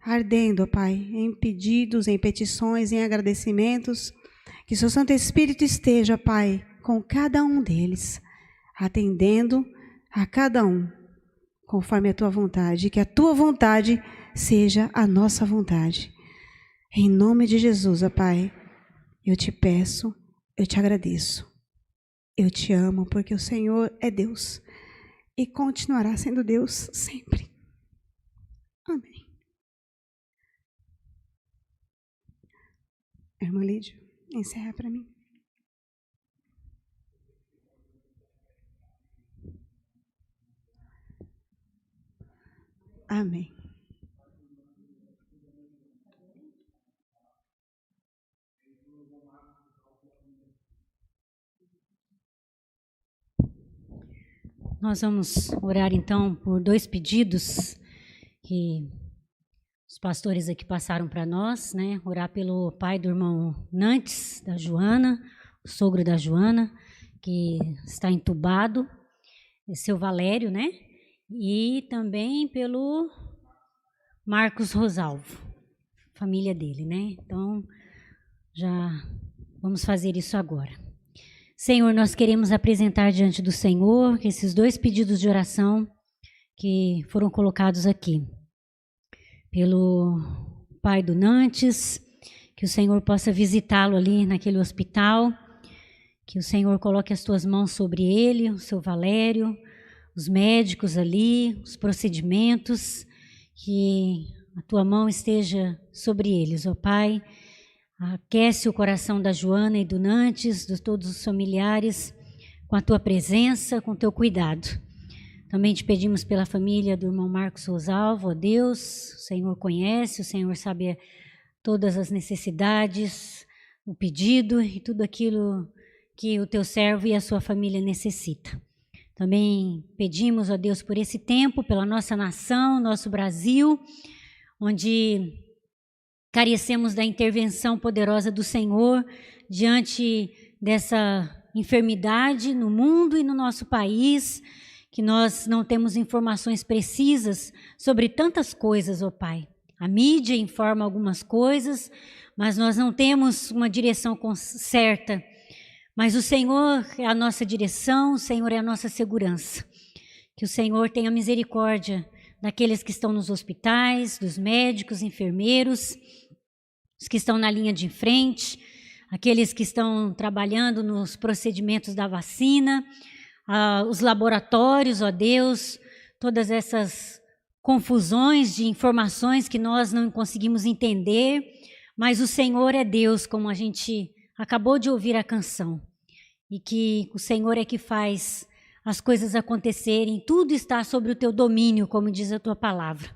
ardendo, ó Pai, em pedidos, em petições, em agradecimentos. Que Seu Santo Espírito esteja, Pai, com cada um deles, atendendo a cada um, conforme a Tua vontade, que a Tua vontade seja a nossa vontade. Em nome de Jesus, ó Pai, eu te peço, eu te agradeço. Eu te amo porque o Senhor é Deus e continuará sendo Deus sempre. Amém. Irmã Lídia, encerra para mim. Amém. Nós vamos orar então por 2 pedidos que os pastores aqui passaram para nós, né? Orar pelo pai do irmão Nantes, da Joana, o sogro da Joana, que está entubado, seu Valério, né? E também pelo Marcos Rosalvo, família dele, né? Então, já vamos fazer isso agora. Senhor, nós queremos apresentar diante do Senhor esses 2 pedidos de oração que foram colocados aqui. Pelo pai do Nantes, que o Senhor possa visitá-lo ali naquele hospital, que o Senhor coloque as tuas mãos sobre ele, o seu Valério, os médicos ali, os procedimentos, que a tua mão esteja sobre eles, ó Pai. Aquece o coração da Joana e do Nantes, de todos os familiares, com a tua presença, com o teu cuidado. Também te pedimos pela família do irmão Marcos Rosalvo, ó Deus, o Senhor conhece, o Senhor sabe todas as necessidades, o pedido e tudo aquilo que o teu servo e a sua família necessita. Também pedimos, ó Deus, por esse tempo, pela nossa nação, nosso Brasil, onde carecemos da intervenção poderosa do Senhor diante dessa enfermidade no mundo e no nosso país, que nós não temos informações precisas sobre tantas coisas, ó Pai. A mídia informa algumas coisas, mas nós não temos uma direção certa. Mas o Senhor é a nossa direção, o Senhor é a nossa segurança. Que o Senhor tenha misericórdia daqueles que estão nos hospitais, dos médicos, enfermeiros, os que estão na linha de frente, aqueles que estão trabalhando nos procedimentos da vacina, os laboratórios, ó Deus, todas essas confusões de informações que nós não conseguimos entender, mas o Senhor é Deus, como a gente acabou de ouvir a canção, e que o Senhor é que faz as coisas acontecerem, tudo está sobre o teu domínio, como diz a tua palavra.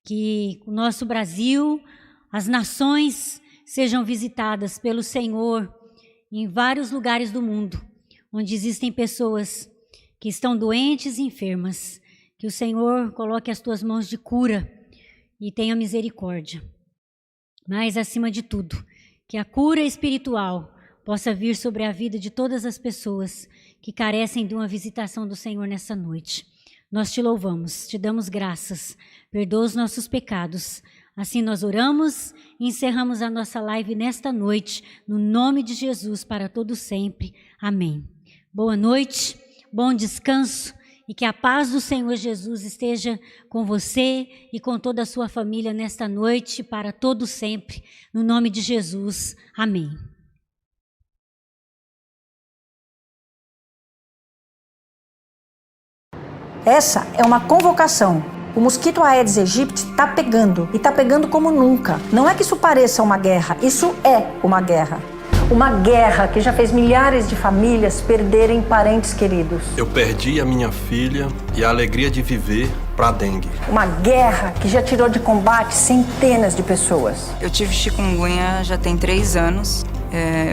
Que o nosso Brasil, as nações sejam visitadas pelo Senhor em vários lugares do mundo, onde existem pessoas que estão doentes e enfermas. Que o Senhor coloque as tuas mãos de cura e tenha misericórdia. Mas, acima de tudo, que a cura espiritual possa vir sobre a vida de todas as pessoas que carecem de uma visitação do Senhor nessa noite. Nós te louvamos, te damos graças, perdoa os nossos pecados. Assim nós oramos e encerramos a nossa live nesta noite, no nome de Jesus, para todo sempre. Amém. Boa noite, bom descanso e que a paz do Senhor Jesus esteja com você e com toda a sua família nesta noite, para todo sempre. No nome de Jesus. Amém. Essa é uma convocação. O mosquito Aedes aegypti está pegando, e está pegando como nunca. Não é que isso pareça uma guerra, isso é uma guerra. Uma guerra que já fez milhares de famílias perderem parentes queridos. Eu perdi a minha filha e a alegria de viver para a dengue. Uma guerra que já tirou de combate centenas de pessoas. Eu tive chikungunya já tem 3 anos.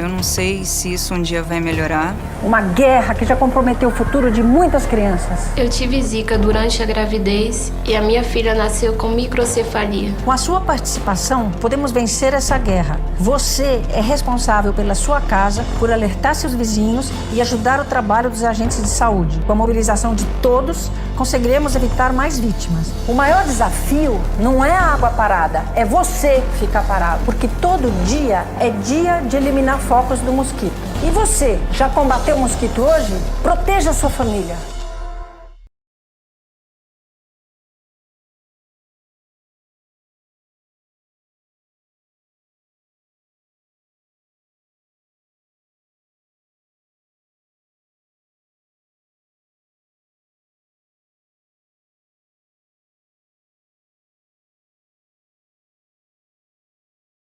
Eu não sei se isso um dia vai melhorar. Uma guerra que já comprometeu o futuro de muitas crianças. Eu tive zika durante a gravidez e a minha filha nasceu com microcefalia. Com a sua participação, podemos vencer essa guerra. Você é responsável pela sua casa, por alertar seus vizinhos e ajudar o trabalho dos agentes de saúde. Com a mobilização de todos, conseguiremos evitar mais vítimas. O maior desafio não é a água parada, é você ficar parado. Porque todo dia é dia de eliminar focos do mosquito. E você, já combateu o mosquito hoje? Proteja a sua família.